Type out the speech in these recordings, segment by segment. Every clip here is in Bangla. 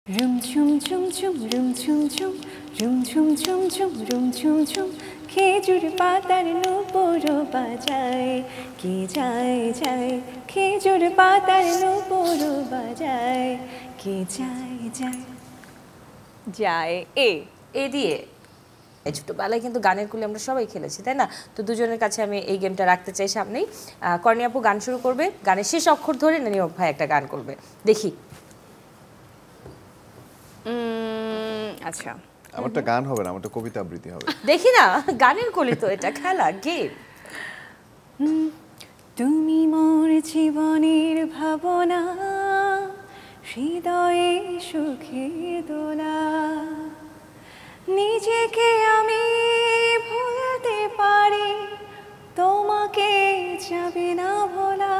Rum chum chum chum rum chum chum rum chum chum chum rum chum chum খেজুর পাতার নূপুর বাজায় কে যায় যায় খেজুর পাতার নূপুর বাজায় কে যায় যায় যায় এ দিয়ে এই ছোটবেলায় কিন্তু গানের কুলে আমরা সবাই খেলেছি তাই না? তো দুজনের কাছে আমি এই গেমটা রাখতে চাই সামনেই। কর্ণী আপু গান শুরু করবে, গানের শেষ অক্ষর ধরে নিয়ম ভাই একটা গান করবে, দেখি। আচ্ছা, আমারটা গান হবে না, আমারটা কবিতা আবৃত্তি হবে। দেখি না, গানের কলি তো এটা, খেলা গেম। তুমি মোর জীবনের ভাবনা, হৃদয়ে সুখের দোলা, নিজেকে আমি ভুলতে পারি, তোমাকে যাবে না ভোলা।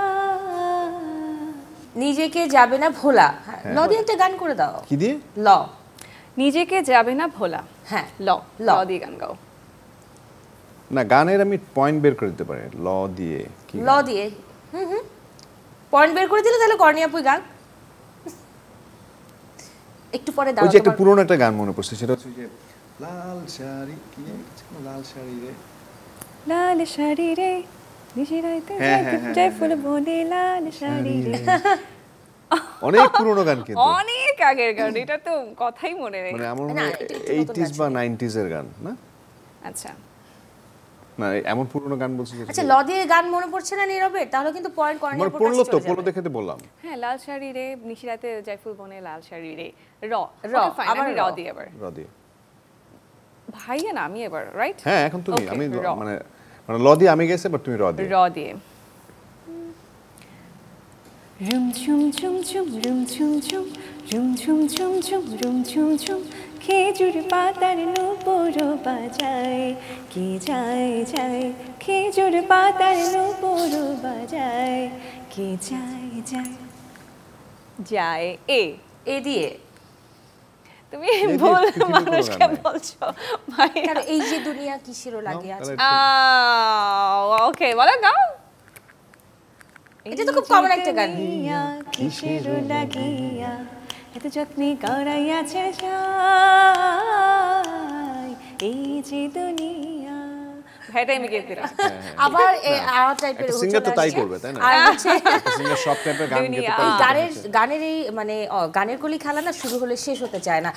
নিজেকে যাবে না ভোলা। ল দিয়ে একটা গান করে দাও। কি দিয়ে? ল। নিজেকে যাবে না ভোলা। হ্যাঁ, ল ল দিয়ে গান গাও। না, গানের আমি পয়েন্ট বের করে দিতে পারি ল দিয়ে। কি ল দিয়ে পয়েন্ট বের করে দিলে তাহলে কর্ণী আপুই গান। একটু পরে দাও। ওই যে একটা পুরনো একটা গান মনে পড়ছে, সেটা হচ্ছে যে লাল শাড়ি, কি লাল শাড়ি রে, লাল শাড়ি রে নিশিরাইতে যায় ফুল বনে, লাল শাড়ি রে। অনেক পুরনো গান কিন্তু, অনেক আগের গান, এটা তো কথাই মনে নেই। মানে আমার 80s বা 90s এর গান না? আচ্ছা না, এমন পুরনো গান বলছি যে আচ্ছা, ল দিয়ে গান মনে পড়ছে না নীরবের, তাহলে কিন্তু পয়েন্ট কর্ণী আমার আপুর পড়লো কাছে তো, চলে পড়লো যাবে। দেখে তো বললাম। হ্যাঁ, লাল শাড়ি রে নিশিরাতে যায় ফুল বনে, লাল শাড়ি রে র র, আবার আবার র র। দিয়ে এবার র দিয়ে। ভাইয়া না আমি এবার, রাইট? হ্যাঁ, এখন তুমি, Okay, আমি র। মানে ল দিয়ে আমি গেছে, বাট তুমি র দিয়ে। র দিয়ে। রুম ঝুম ঝুম ঝুম রুম ঝুম ঝুম রুম ঝুম ঝুম ঝুম রুম ঝুম ঝুম খেজুর পাতার নূপুর বাজায় কে যায় যায় খেজুর পাতার নূপুর বাজায় কে যায় যায় যায় এ দিয়ে। তুমি দিয়ে ভুল পৃথিবীর কোনো মানুষকে গান নাই। বলছো ভাই। কেন এই যে দুনিয়া কিসেরও লাগে আছে। ওকে বলো গাও। এটা তো খুব কমন একটা গান। কিসের লাগিয়া এত যত্নে গড়াইয়াছে এই যে দুনিয়া। ভাইটাই আমি গেয়ে দিলাম। আবার আর টাইপের একটা সিঙ্গার তো তাই করবে, তাই না? আর হচ্ছে সিঙ্গার সব টাইপের গান গেতে এই পারে। গানের এই মানে গানের কলি খেলা না শুরু হলে শেষ হতে চায় না।